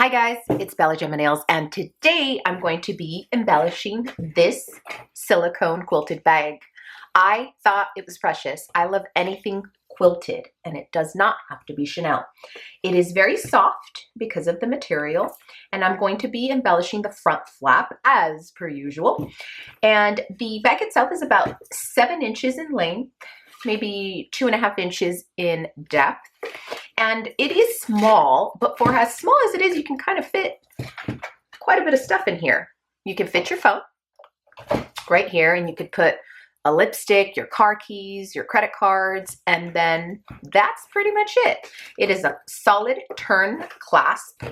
Hi guys, it's BellaGemaNails, and today I'm going to be embellishing this silicone quilted bag. I thought it was precious. I love anything quilted, and it does not have to be Chanel. It is very soft because of the material, and I'm going to be embellishing the front flap as per usual. And the bag itself is about 7 inches in length, maybe 2.5 inches in depth. And it is small, but for as small as it is, you can kind of fit quite a bit of stuff in here. You can fit your phone right here, and you could put a lipstick, your car keys, your credit cards, and then that's pretty much it. It is a solid turn clasp,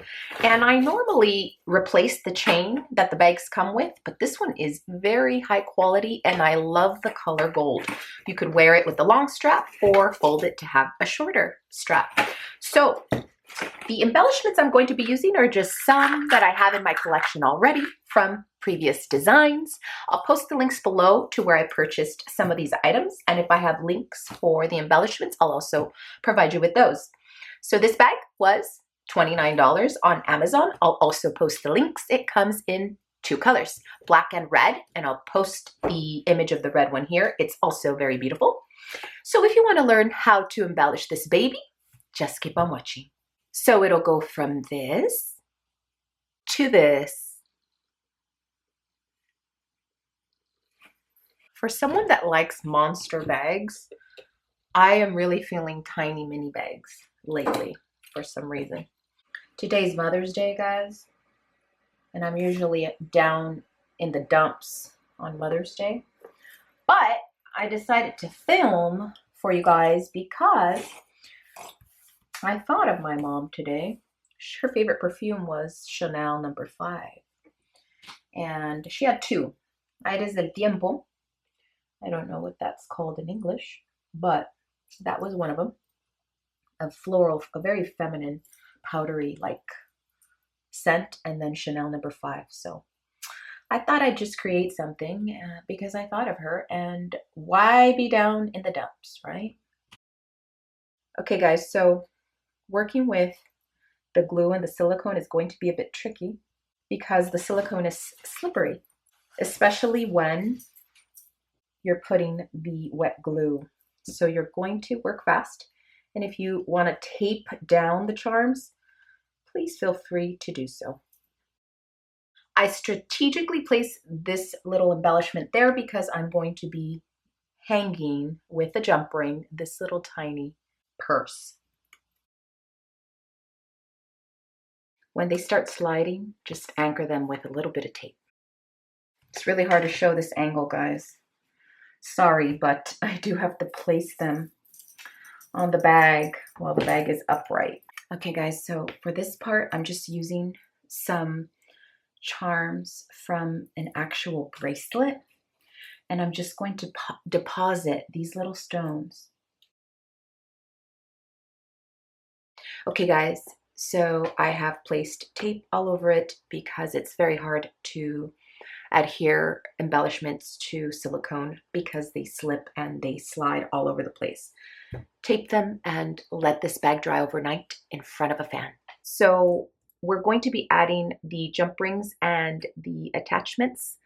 and I normally replace the chain that the bags come with, but this one is very high quality, and I love the color gold. You could wear it with the long strap or fold it to have a shorter strap. So the embellishments I'm going to be using are just some that I have in my collection already from previous designs. I'll post the links below to where I purchased some of these items, and if I have links for the embellishments, I'll also provide you with those. So this bag was $29 on Amazon. I'll also post the links. It comes in 2 colors, black and red, and I'll post the image of the red one here. It's also very beautiful. So if you want to learn how to embellish this baby, just keep on watching. So it'll go from this to this. For someone that likes monster bags, I am really feeling tiny mini bags lately for some reason. Today's Mother's Day, guys, and I'm usually down in the dumps on Mother's Day. But I decided to film for you guys because I thought of my mom today. Her favorite perfume was Chanel No. 5. And she had 2. Aires del Tiempo. I don't know what that's called in English, but that was one of them. A floral, a very feminine, powdery like scent, and then Chanel No. 5. So I thought I'd just create something because I thought of her, and why be down in the dumps, right? Okay guys, so working with the glue and the silicone is going to be a bit tricky because the silicone is slippery, especially when you're putting the wet glue. So you're going to work fast. And if you want to tape down the charms, please feel free to do so. I strategically place this little embellishment there because I'm going to be hanging with the jump ring this little tiny purse. When they start sliding, just anchor them with a little bit of tape. It's really hard to show this angle, guys. Sorry, but I do have to place them on the bag while the bag is upright. Okay, guys, so for this part, I'm just using some charms from an actual bracelet, and I'm just going to deposit these little stones. Okay, guys, so I have placed tape all over it because it's very hard to adhere embellishments to silicone because they slip and they slide all over the place. Tape them and let this bag dry overnight in front of a fan. So we're going to be adding the jump rings and the attachments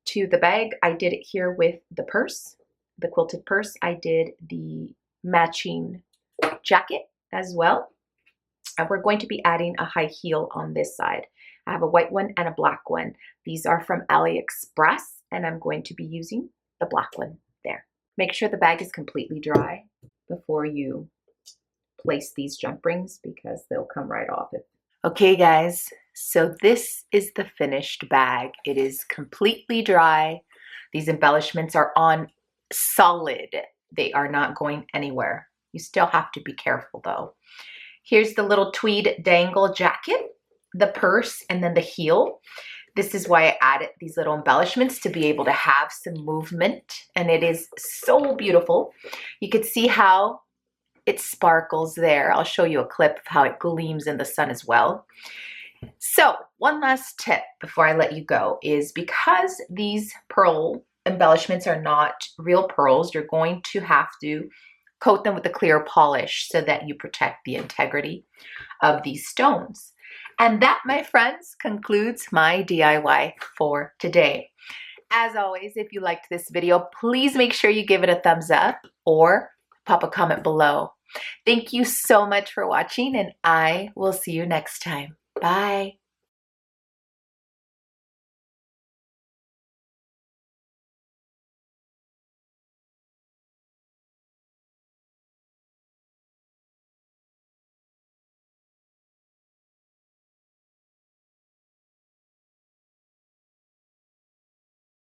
to the bag. I did it here with the purse, the quilted purse. I did the matching jacket as well. And we're going to be adding a high heel on this side. I have a white one and a black one. These are from AliExpress, and I'm going to be using the black one there. Make sure the bag is completely dry before you place these jump rings because they'll come right off it. Okay guys, so this is the finished bag. It is completely dry. These embellishments are on solid. They are not going anywhere. You still have to be careful though. Here's the little tweed dangle jacket, the purse, and then the heel. This is why I added these little embellishments, to be able to have some movement, and it is so beautiful. You can see how it sparkles there. I'll show you a clip of how it gleams in the sun as well. So one last tip before I let you go is because these pearl embellishments are not real pearls, you're going to have to coat them with a clear polish so that you protect the integrity of these stones. And that, my friends, concludes my DIY for today. As always, if you liked this video, please make sure you give it a thumbs up or pop a comment below. Thank you so much for watching, and I will see you next time. Bye.